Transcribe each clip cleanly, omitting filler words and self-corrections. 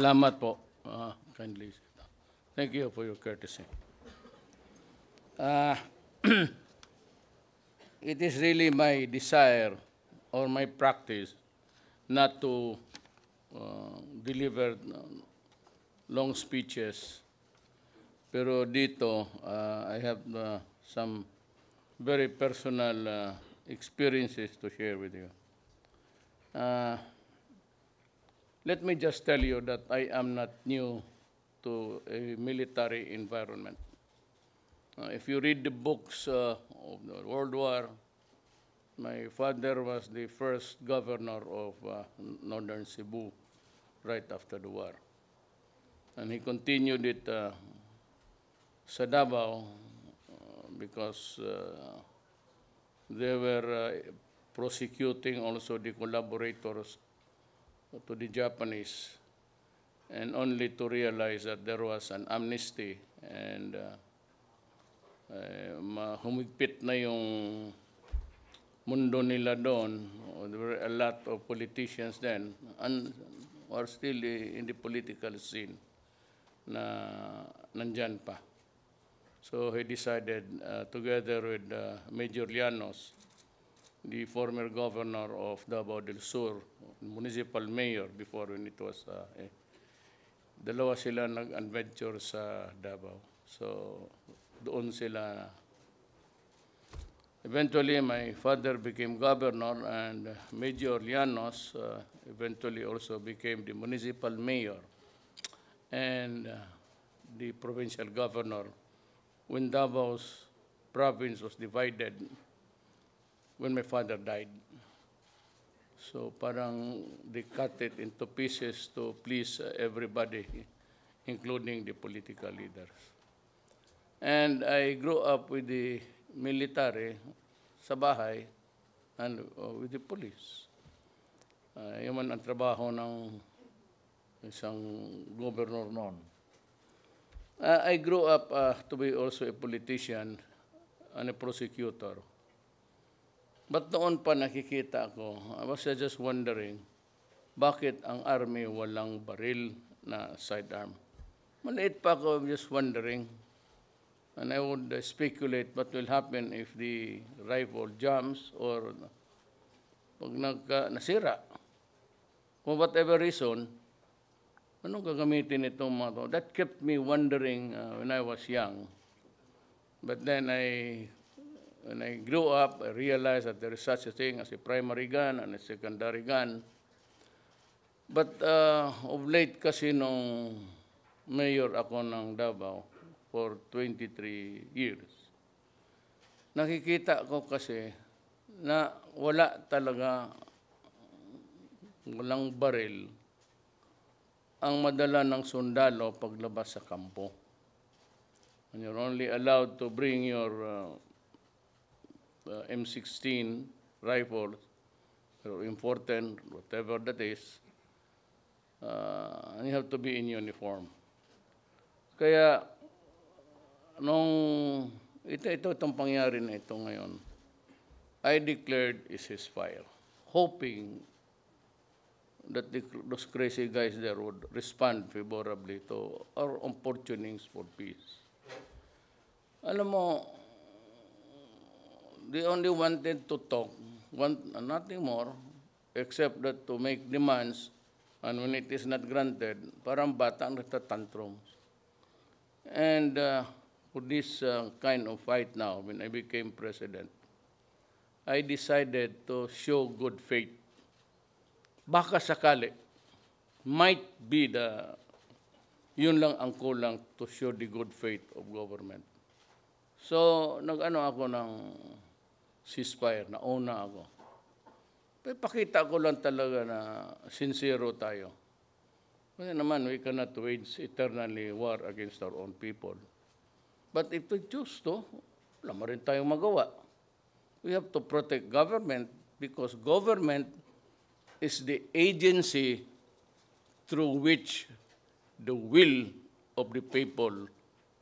Salamat po. Kindly. Thank you for your courtesy. Uh, it is really my desire or my practice not to deliver long speeches. Pero dito, I have some very personal experiences to share with you. Let me just tell you that I am not new to a military environment. If you read the books of the World War, my father was the first governor of Northern Cebu right after the war. And he continued it sa Davao because they were prosecuting also the collaborators to the Japanese, and only to realize that there was an amnesty and humigpit na yung mundo nila doon. There were a lot of politicians then and are still in the political scene na nandyan pa. So he decided together with Major Llanos, the former governor of Davao del Sur, municipal mayor before when it was, dalawa sila nag-adventure sa Davao. So doon sila, eventually my father became governor and Major Llanos eventually also became the municipal mayor and the provincial governor when Davao's province was divided when my father died. So parang they cut it into pieces to please everybody, including the political leaders. And I grew up with the military sa bahay and with the police. Yun man ang trabaho ng isang governor noon. I grew up to be also a politician and a prosecutor. But noon pa nakikita ko, I was just wondering, bakit ang army walang baril na sidearm? Maliit pa ako, just wondering. And I would speculate what will happen if the rifle jams or pag nasira. For whatever reason, anong gagamitin itong mga to? That kept me wondering when I was young. But then when I grew up, I realized that there is such a thing as a primary gun and a secondary gun. But of late kasi nung mayor ako ng Davao for 23 years, nakikita ko kasi na walang baril ang madala ng sundalo paglabas sa kampo. And you're only allowed to bring your M16 rifle, or M410, whatever that is, and you have to be in uniform. Kaya, itong pangyari na ito ngayon, I declared a ceasefire, hoping that those crazy guys there would respond favorably to our opportunities for peace. Alam mo, they only wanted to talk, nothing more, except that to make demands, and when it is not granted, parang bata ang nagtatantrums. And for this kind of fight now, when I became president, I decided to show good faith. Baka sakali, might be yun lang ang kulang to show the good faith of government. So, nag-ano ako ng ceasefire, nauna ako. Pero pakita ko lang talaga na sincero tayo. Kasi naman, we cannot wage eternally war against our own people. But if we choose to, wala mo rin tayong magawa. We have to protect government because government is the agency through which the will of the people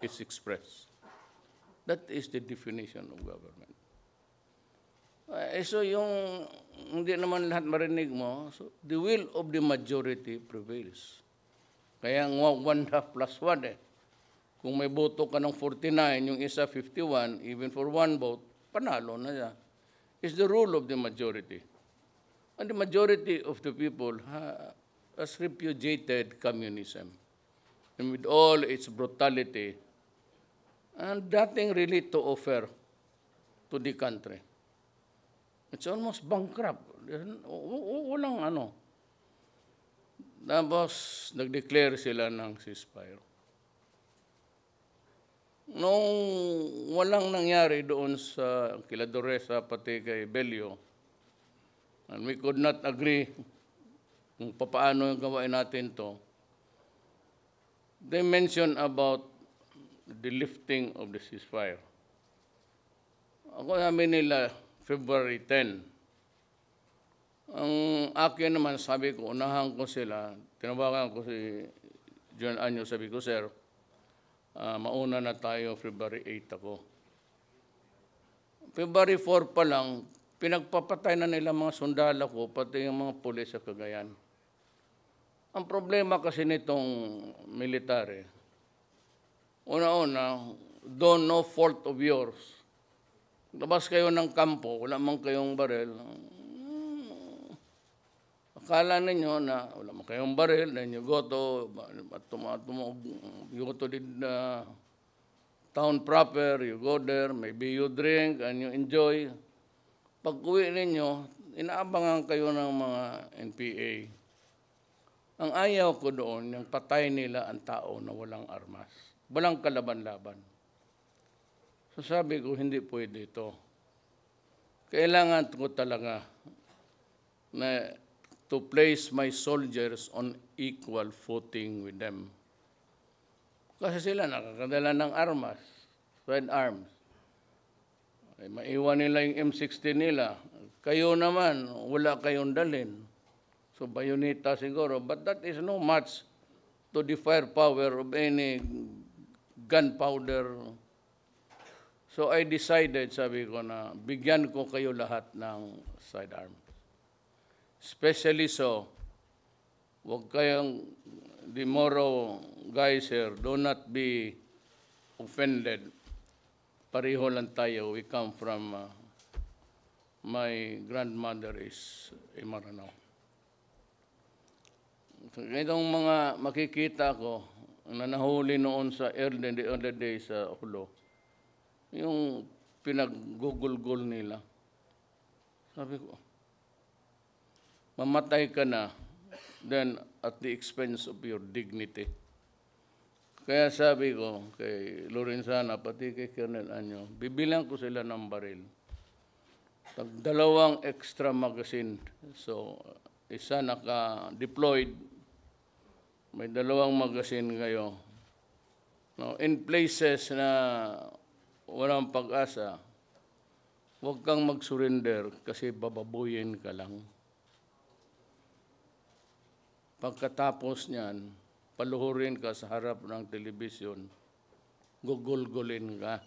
is expressed. That is the definition of government. So yung hindi naman lahat marinig mo, so the will of the majority prevails. Kaya nga 1/2 plus 1 eh. Kung may boto ka ng 49, yung isa 51, even for one vote, panalo na siya. It's the rule of the majority. And the majority of the people has repudiated communism. And with all its brutality, and nothing really to offer to the country. It's almost bankrupt. Walang ano. Tapos, nag-declare sila ng ceasefire. Nung walang nangyari doon sa kila Doresa pati kay Bello, and we could not agree kung paano yung gawain natin to, they mentioned about the lifting of the ceasefire. Ako sabi nila, February 10. Ang akin naman, sabi ko, unahan ko sila, tinawagan ko si John Anyo, sabi ko, sir, mauna na tayo, February 8 ako. February 4 pa lang, pinagpapatay na nila mga sundalo ko, pati yung mga pulis sa Cagayan. Ang problema kasi nitong military, una-una, don't no fault of yours. Labas kayo ng kampo, wala man kayong baril. Akala ninyo na wala man kayong baril, then you go to the town proper, you go there, maybe you drink and you enjoy. Pag-uwi ninyo, inaabangan kayo ng mga NPA. Ang ayaw ko doon, yung patay nila ang tao na walang armas. Walang kalaban-laban. So sabi ko, hindi pwede ito. Kailangan ko talaga na to place my soldiers on equal footing with them. Kasi sila nakakadala ng armas, sidearms. Ay, maiwan nila yung M16 nila. Kayo naman, wala kayong dalin. So bayoneta siguro, but that is no match to the firepower of any gunpowder. So I decided, sabi ko na, bigyan ko kayo lahat ng sidearms. Especially so, huwag kayong, the Moro guys here, do not be offended. Pareho lang tayo. We come from, my grandmother is a Maranao. Itong mga makikita ko na nahuli noon sa early days sa Hulo, yung pinag-gugol-gol nila. Sabi ko, mamatay ka na, then at the expense of your dignity. Kaya sabi ko kay Lorenzana, pati kay Colonel Anyo, bibilang ko sila ng baril. Dalawang extra magazine. So, isa naka-deployed, may dalawang magazine kayo. No, in places na walang pag-asa, huwag kang mag-surrender kasi bababuyin ka lang. Pagkatapos niyan, paluhurin ka sa harap ng telebisyon, gugulgulin ka.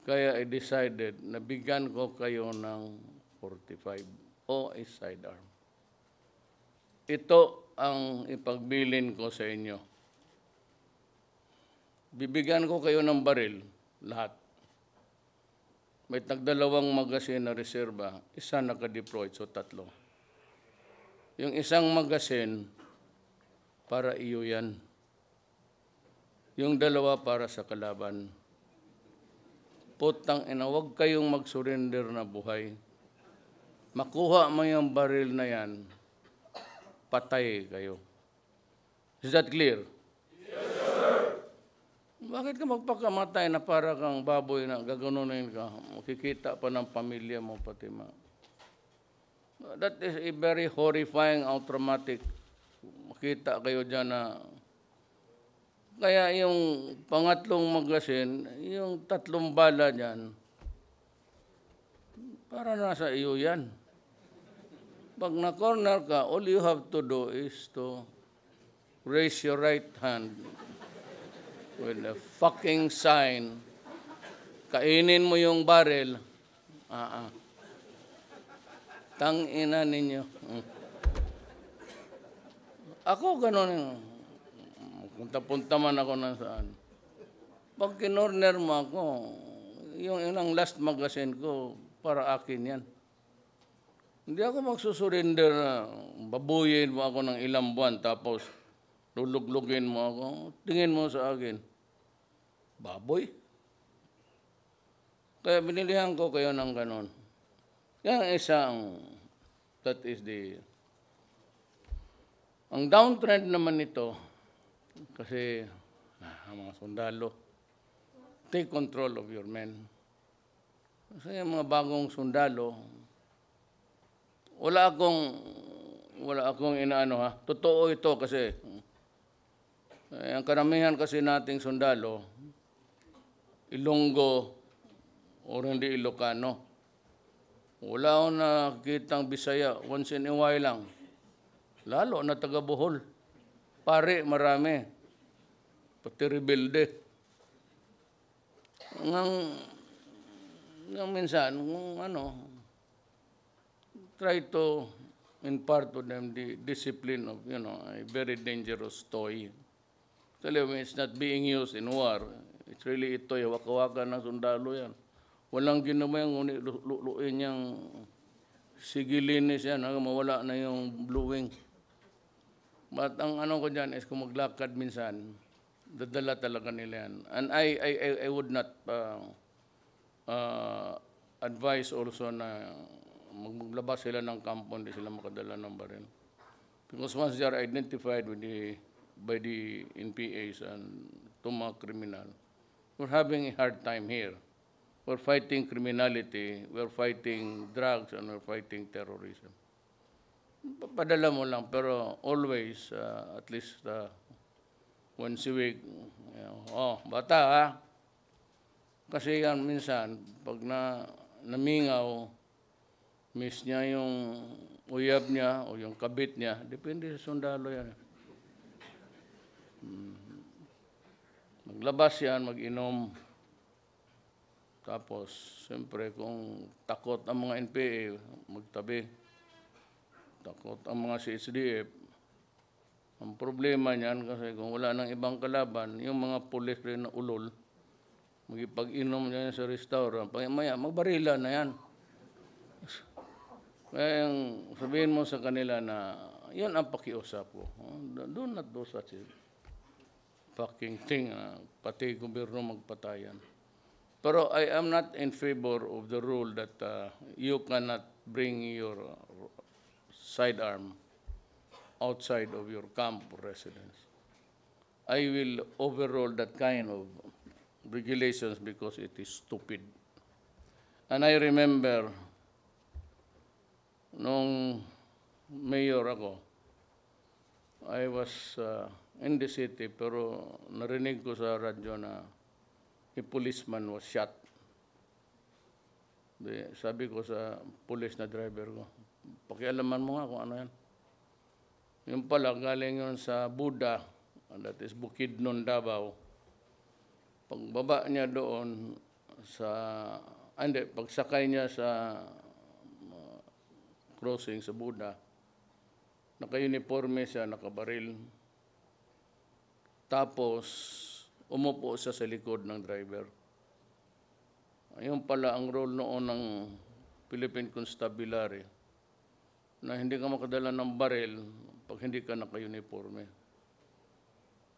Kaya I decided na bigyan ko kayo ng 45 o a sidearm. Ito ang ipagbilin ko sa inyo. Bibigyan ko kayo ng baril, lahat. May tagdalawang magazine na reserba, isa naka-deployed, so 3. Yung isang magazine, para iyo yan. Yung 2 para sa kalaban. Putang ina, huwag kayong mag-surrender na buhay. Makuha mo yung baril na yan, patay kayo. Is that clear? Yes, sir. Bakit ka magpakamatay na para kang baboy na gaganunin ka? Makikita pa ng pamilya mo pati ma. That is a very horrifying, traumatic. Makita kayo dyan na kaya yung pangatlong magazine, yung 3 bala dyan, para nasa iyo yan. Pag na-corner ka, all you have to do is to raise your right hand with a fucking sign. Kainin mo yung baril. Tangina ninyo. Ako ganun, punta-punta man ako na saan. Pag kinorner mo ako, yung ang last magazine ko, para akin yan. Hindi ako magsusurrender na babuyin mo ako ng ilang buwan tapos luluglugin mo ako. Tingin mo sa akin, baboy? Kaya binilihan ko kayo ng ganon. Yan ang isang, that is the, ang downtrend naman nito, kasi ang mga sundalo, take control of your men. Kasi yung mga bagong sundalo, wala akong inaano ha. Totoo ito kasi ang karamihan kasi nating sundalo, Ilonggo o hindi Ilocano. Wala akong nakikitang Bisaya, once in a while lang. Lalo na taga Bohol. Pare, marami. Pati rebelde. Ngang minsan, try to impart to them the discipline of, a very dangerous toy. Actually, when it's not being used in war, it's really ito, waka-waka ng sundalo yan. Walang ginawa yung luin niyang sigilinis yan, mawala na yung blue wing. But ang ko dyan is kung maglakad minsan, dadala talaga nila yan. And I would not advise also na maglabas sila ng kampo, hindi sila makadala ng baril. Because once they are identified by the NPAs and mga criminal, we're having a hard time here. We're fighting criminality, we're fighting drugs, and we're fighting terrorism. Padala mo lang, pero always, at least once a week, bata ha. Kasi yan minsan, pag namingaw, miss niya yung uyab niya o yung kabit niya, depende sa sundalo yan. Maglabas yan, mag-inom. Tapos, siyempre, kung takot ang mga NPA, magtabi. Takot ang mga CSDF. Ang problema niyan, kasi kung wala nang ibang kalaban, yung mga pulis rin na ulol, magipag-inom niya sa restaurant, maya, magbarila na yan. Kaya sabihin mo sa kanila na, yun ang pakiusap ko. Do not do such a fucking thing, pati gobyerno magpatayan. Pero I am not in favor of the rule that you cannot bring your sidearm outside of your camp residence. I will overrule that kind of regulations because it is stupid. And I remember, nung mayor ako, I was in the city, pero narinig ko sa radyo na a policeman was shot. Sabi ko sa police na driver ko, pakialaman mo nga kung ano yan. Yung pala, galing yun sa Buda, that is Bukidnon, Davao. Pagbaba niya doon pagsakay niya sa crossing sa Buda, naka-uniforme siya, nakabaril. Tapos, umupo siya sa likod ng driver. Ayun pala ang role noon ng Philippine Constabulary, na hindi ka makadala ng baril pag hindi ka naka-uniforme.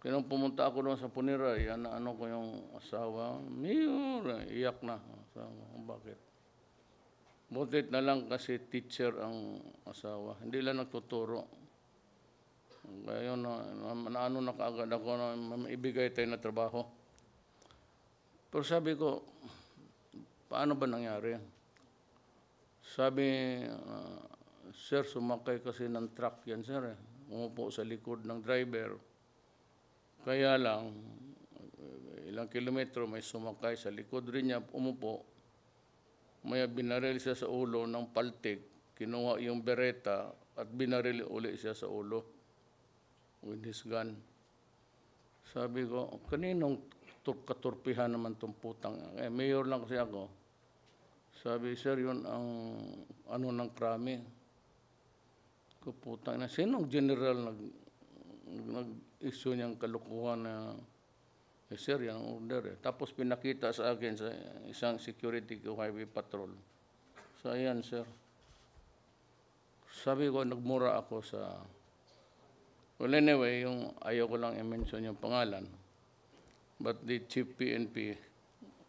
Kaya nung pumunta ako doon sa Puniray, ano ko yung asawa, Mayor, iyak na. Bakit? Butit na lang kasi teacher ang asawa. Hindi lang nagtuturo. Kaya yun, na kaagad ako na ibigay tayo na trabaho. Pero sabi ko, paano ba nangyari? Sabi, sir, sumakay kasi ng truck yan, sir. Umupo sa likod ng driver. Kaya lang, ilang kilometro may sumakay sa likod rin niya, umupo. May binaril siya sa ulo ng paltik, kinuha yung bereta at binaril uli siya sa ulo with his gun. Sabi ko, kaninong katurpihan naman itong putang? Mayor lang kasi ako. Sabi, sir, yun ang ng krami. Putang na, sinong general nag-issue niyang kalukuhan na sir, yan ang order eh. Tapos pinakita sa akin sa isang security ko highway patrol. So ayan sir. Sabi ko, nagmura ako sa... Well anyway, yung ayaw ko lang i-mention yung pangalan. But the chief PNP,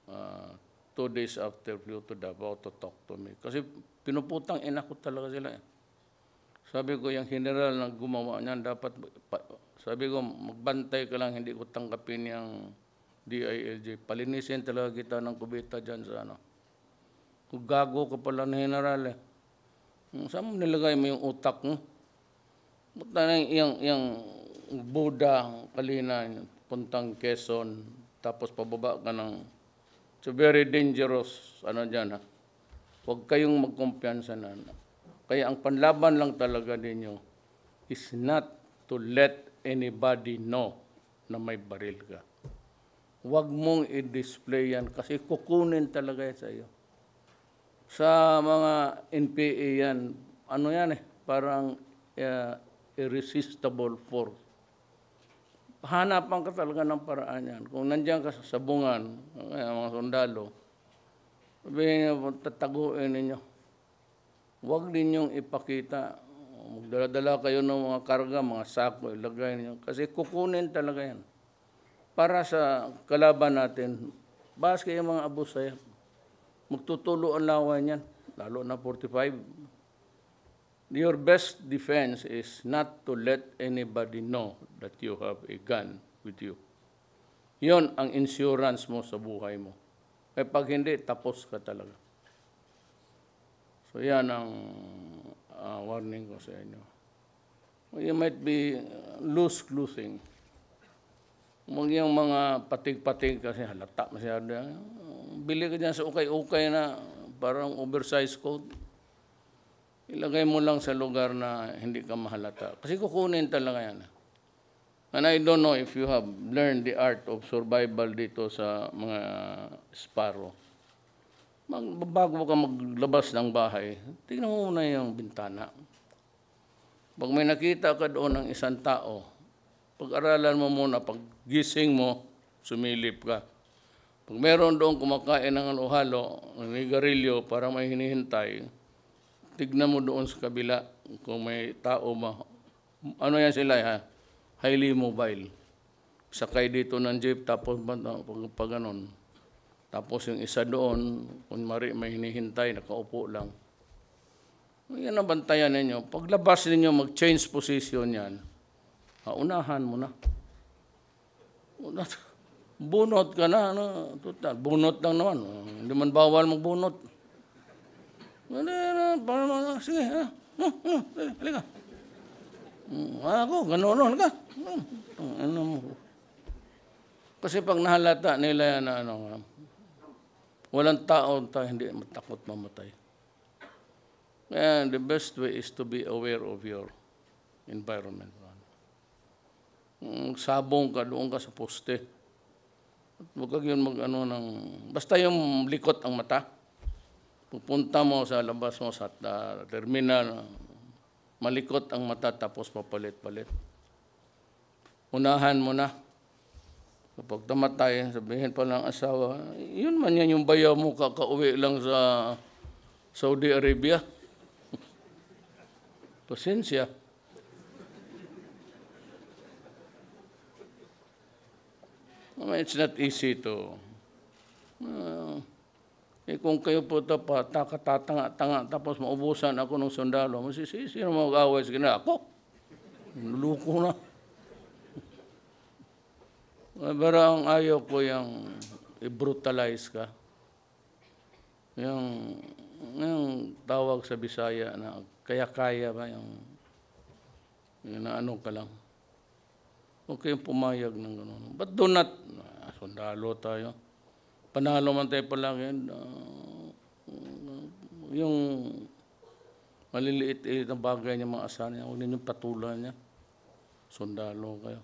2 days after flew to Davao to talk to me. Kasi pinuputang ina ko talaga sila eh. Sabi ko, yung general na gumawa niyan, dapat... Sabi ko, magbantay ka lang, hindi ko tanggapin yung DILG. Palinisin talaga kita ng kubita dyan sa ano. Kung gago ka pala na general eh. Saan mo nilagay mo yung utak mo? Buta na yung Buda, Kalina, puntang Quezon, tapos pababa ka ng... It's very dangerous, ano dyan ha. Huwag kayong magkumpiyansa na. Kaya ang panlaban lang talaga ninyo is not to let anybody know na may baril ka. Huwag mong i-display yan kasi kukunin talaga yan sa iyo. Sa mga NPA yan, ano yan eh, parang irresistible force. Hanapan ka talaga ng paraan yan. Kung nandiyan ka sa sabungan, mga sundalo, sabihin niyo, tataguin ninyo. Huwag ninyong ipakita. Magdala-dala kayo ng mga karga, mga sako, ilagay ninyo. Kasi kukunin talaga yan. Para sa kalaban natin, bahas kayo mga abusaya. Magtutulo ang lawan yan, lalo na 45. Your best defense is not to let anybody know that you have a gun with you. Yon ang insurance mo sa buhay mo. Eh pag hindi, tapos ka talaga. So yan ang warning ko sa inyo. You might be loose-clothing. Yung mga patig-patig kasi halata masyado. Bili ka dyan sa ukay-ukay na parang oversized coat. Ilagay mo lang sa lugar na hindi ka mahalata. Kasi kukunin talaga yan. And I don't know if you have learned the art of survival dito sa mga Sparrow. Bago ka maglabas ng bahay, tingnan mo muna yung bintana. Pag may nakita ka doon ng isang tao, pag-aralan mo muna, pag gising mo, sumilip ka. Pag meron doon kumakain ng halo, ng nigarilyo, para may hinihintay, tignan mo doon sa kabila kung may tao ba. Ano yan sila ha? Highly mobile. Sakay dito ng jeep, tapos pag ganon. Tapos yung isa doon, kung may hinihintay, nakaupo lang. Yan ang bantayan ninyo. Paglabas ninyo, mag-change position yan. Unahan mo na. Bunot ka na. Ano? Bunot lang naman. Hindi man bawal magbunot. Sige. Halika. Ako, gano'n ka. Kasi pag nahalata nila yan na walang tao hindi matakot mamatay. Kaya the best way is to be aware of your environment. Sabong ka, doon ka sa poste. Huwag yun basta yung likot ang mata. Pupunta mo sa labas mo sa terminal, malikot ang mata tapos papalit-palit. Unahan mo na. Kapag tamatay, sabihin pa ng asawa, yun man yan yung bayaw mo kakauwi lang sa Saudi Arabia. Pasensya. It's not easy to... kung kayo po tatatanga tapos maubusan ako ng sundalo, sino mag-away sa kanya? Ako. Nuluko na. Pero ang ayaw ko yung i-brutalize ka. Yung tawag sa Bisaya na kaya-kaya ba yung naano ka lang. Okay yung pumayag ng gano'n. But do not, sundalo tayo. Panalo man tayo palagi. Yung maliliit na bagay niya, mga asahan niya, huwag ninyong patulan niya. Sundalo kayo.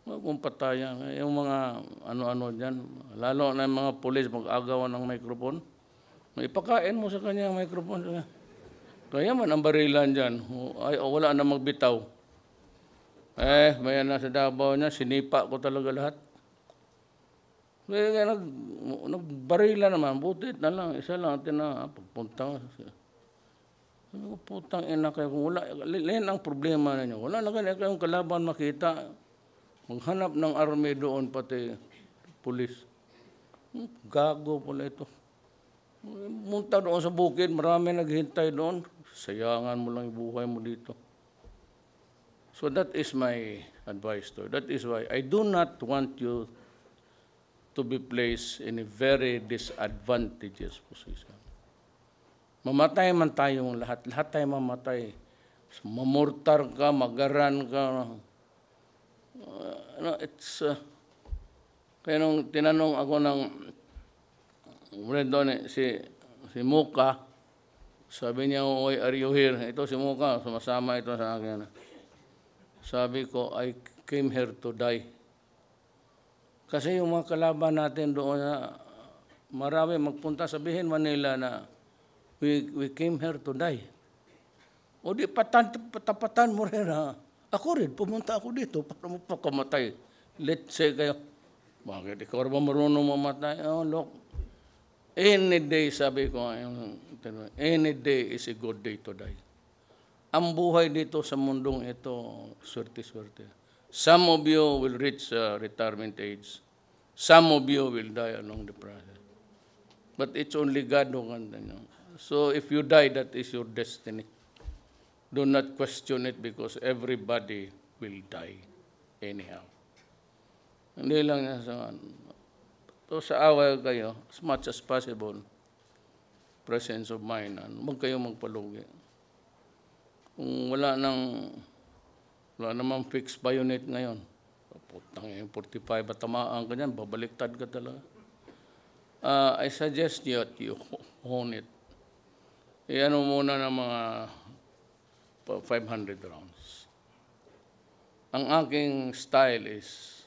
Kung patayan, yung mga ano-ano dyan, lalo na yung mga pulis mag-agawan ng microphone, may ipakain mo sa kanya ang microphone. Kaya man ang barilan dyan, wala na magbitaw. Maya na sa Davao niya, sinipa ko talaga lahat. Kaya nagbarila naman, butit na lang, isa lang, pagpunta. Ano putang ina kayo, kung wala, yan ang problema ninyo. Wala na kayong kalaban makita. Maghanap ng army doon, pati pulis. Gago pala ito. Munta doon sa bukid, marami naghintay doon. Sayangan mo lang yung buhay mo dito. So that is my advice to you. That is why I do not want you to be placed in a very disadvantageous position. Mamatay man tayong lahat. Lahat tayo mamatay. Mamurtar ka, magaran ka. Kaya nung tinanong ako ng si Muka, sabi niya, "Oy, are you here?" Ito si Muka, sumasama ito sa akin. Sabi ko, I came here to die. Kasi yung mga kalaban natin doon na marami magpunta, sabihin Manila na we came here to die. O di patapatan mo rin ha. Ako rin, pumunta ako dito para magpakamatay. Let's say kayo, bakit ikaw ba marunong mamatay? Oh, look, any day, sabi ko, any day is a good day to die. Ang buhay dito sa mundong ito, swerte-swerte. Some of you will reach retirement age. Some of you will die along the process. But it's only God who can. So if you die, that is your destiny. Do not question it because everybody will die anyhow. Hindi lang niya sa away kayo, as much as possible, presence of mind, huwag kayong magpalugi. Kung wala namang fixed bayonet ngayon, putang yung 45 at tamaan ka dyan, babaliktad ka talaga. I suggest you that you hone it. Iyan muna ng mga 500 rounds. Ang aking style is,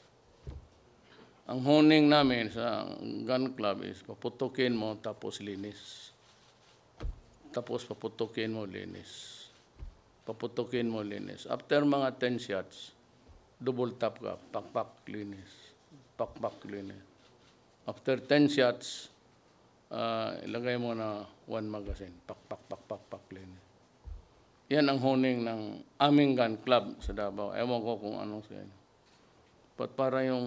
ang honing namin sa gun club is, paputukin mo tapos linis. Tapos paputukin mo, linis. Paputukin mo, linis. After mga 10 shots, double tap ka, pak-pak, linis. Pak-pak, linis. After 10 shots, ilagay mo na 1 magazine. Pak-pak, pak-pak, linis. Yan ang honing ng aming gun club sa Davao. Ewan ko kung anong sa inyo. But para yung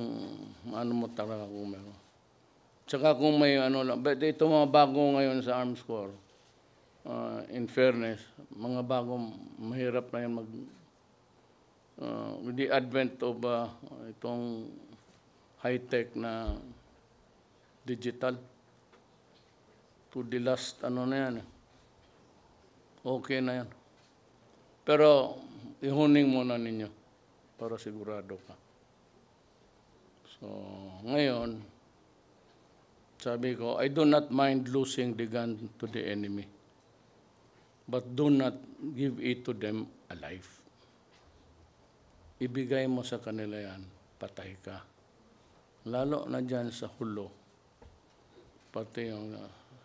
ano mo talaga kung meron. Tsaka kung may ano lang. But ito mga bago ngayon sa Arms Corps. In fairness, mga bagong mahirap na yan with the advent of itong high-tech na digital to the last ano na yan. Okay na yan. Pero ihuning muna ninyo para sigurado ka. So, ngayon, sabi ko, I do not mind losing the gun to the enemy. But do not give it to them alive. Ibigay mo sa kanila yan, patay ka. Lalo na dyan sa Hulo, pati yung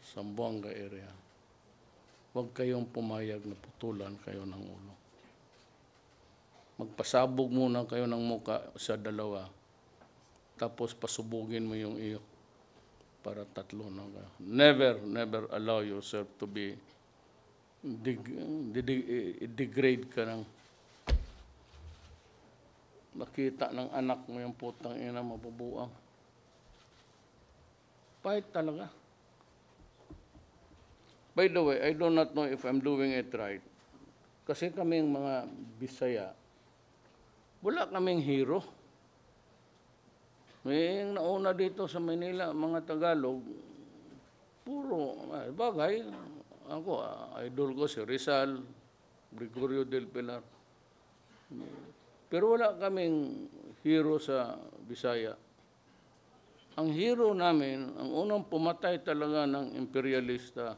Zamboanga area. Huwag kayong pumayag na putulan kayo ng ulo. Magpasabog muna kayo ng muka sa dalawa, tapos pasubugin mo yung iyo para tatlo na kayo. Never allow yourself to be degrade ka ng makita ng anak mo yung putang ina mabubuang. Fight talaga. By the way, I do not know if I'm doing it right. Kasi kaming mga Bisaya, wala kaming hero. May nauna dito sa Manila, mga Tagalog, puro bagay. Ako, idol ko si Rizal, Gregorio del Pilar. Pero wala kaming hero sa Bisaya. Ang hero namin, ang unang pumatay talaga ng imperialista,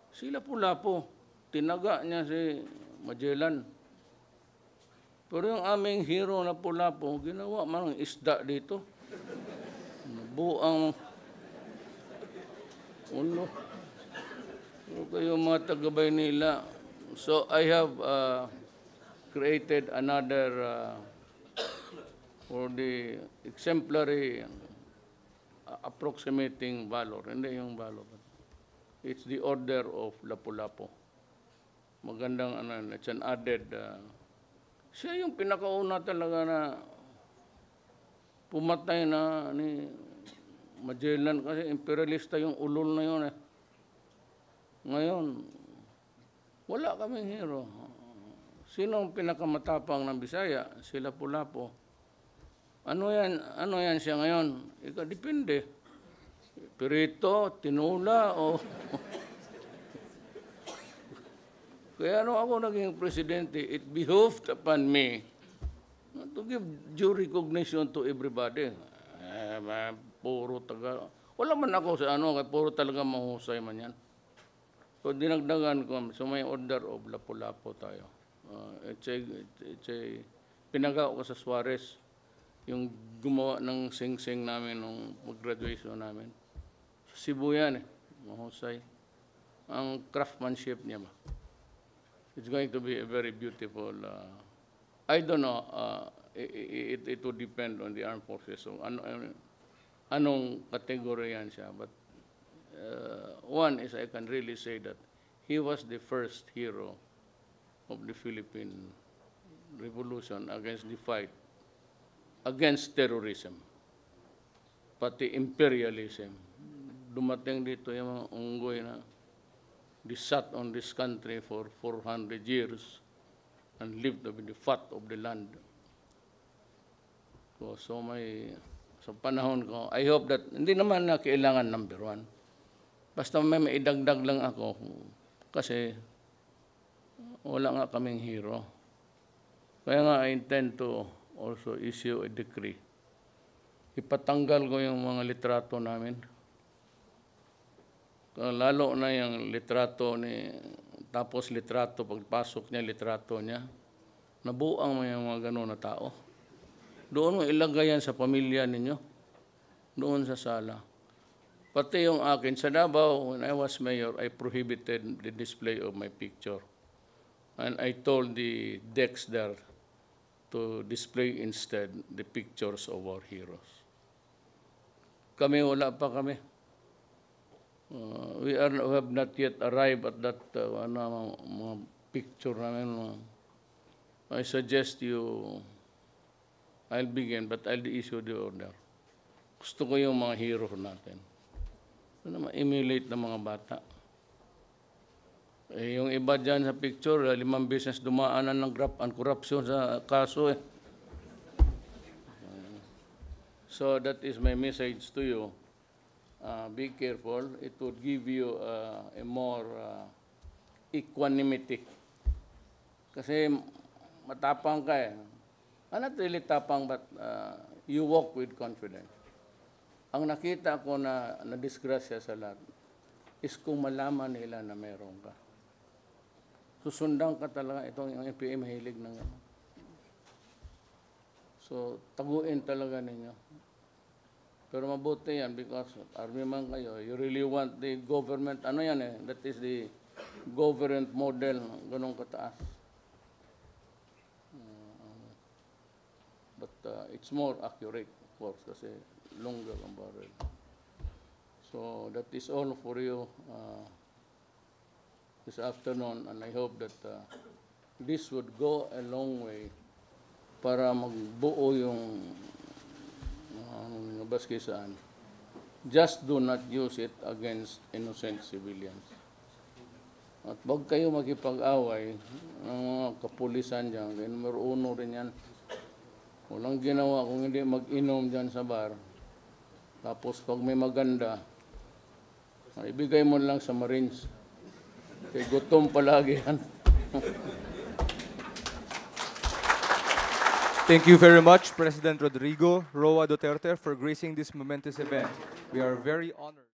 si Lapu-Lapu. Tinaga niya si Magellan. Pero yung aming hero na Lapu-Lapu, ginawa man ng isda dito. Buang ulo. Kayo mga taga-Baynila. So I have created another for the exemplary approximating valor. Hindi yung valor. It's the Order of Lapu-Lapu. Magandang ano, it's an added. Siya yung pinakauna talaga na pumatay na ni Magellan kasi imperialista yung ulol na yun eh. Ngayon, wala kaming hero. Sino ang pinakamatapang ng Bisaya? Si Lapu-Lapu. Ano yan siya ngayon? Depende. Pirito, tinula, o... Kaya ako naging presidente, it behooved upon me to give due recognition to everybody. Puro taga... Wala man ako sa puro talaga mahusay man yan. So dinagdagan ko, so may Order of Lapu-Lapu tayo. Pinagawa ko sa Suarez, yung gumawa ng sing-sing namin nung mag-graduation namin. Sa Cebu yan mahusay. Ang craftsmanship niya ba. It's going to be a very beautiful, I don't know, it would depend on the armed forces. So, anong category yan siya. But one is I can really say that he was the first hero of the Philippine Revolution against the fight against terrorism, pati imperialism. Dumating dito yung mga unggoy na they sat on this country for 400 years and lived with the fat of the land. So sa panahon ko, I hope that, hindi naman na kailangan number one. Basta may maidagdag lang ako kasi wala nga kaming hero. Kaya nga I intend to also issue a decree. Ipatanggal ko yung mga litrato namin. Lalo na yung litrato tapos litrato, pagpasok niya, litrato niya. Nabuang mo yung mga gano'n na tao. Doon mo ilagay yan sa pamilya ninyo. Doon sa sala. Pati yung akin, sa Davao, when I was mayor, I prohibited the display of my picture. And I told the decks there to display instead the pictures of our heroes. Kami, wala pa kami. We have not yet arrived at that mga picture namin. I suggest you, I'll begin, but I'll issue the order. Gusto ko yung mga hero natin. Na ma-emulate ng mga bata. Yung iba dyan sa picture, 5 beses dumaanan ng graft and corruption sa kaso . So that is my message to you. Be careful. It would give you a more equanimity. Kasi matapang ka eh. Not really tapang, but you walk with confidence. Ang nakita ko na disgrasya sa lahat is kung malaman nila na meron ka. Susundan ka talaga. Itong yung NPA mahilig ng ano. So, taguin talaga ninyo. Pero mabuti yan because army man kayo. You really want the government, ano yan eh, that is the government model, ganun kataas. But it's more accurate, of course, kasi longer ang barrel. So that is all for you this afternoon, and I hope that this would go a long way para magbuo yung baskisaan. Just do not use it against innocent civilians. At wag kayo makipag-away ng mga kapulisan dyan. Numero 1 rin yan. Walang ginawa kung hindi mag-inom dyan sa bar. Tapos pag may maganda, ibigay mo lang sa Marines. Kaya gutom palagi yan. Thank you very much, President Rodrigo Roa Duterte, for gracing this momentous event. We are very honored.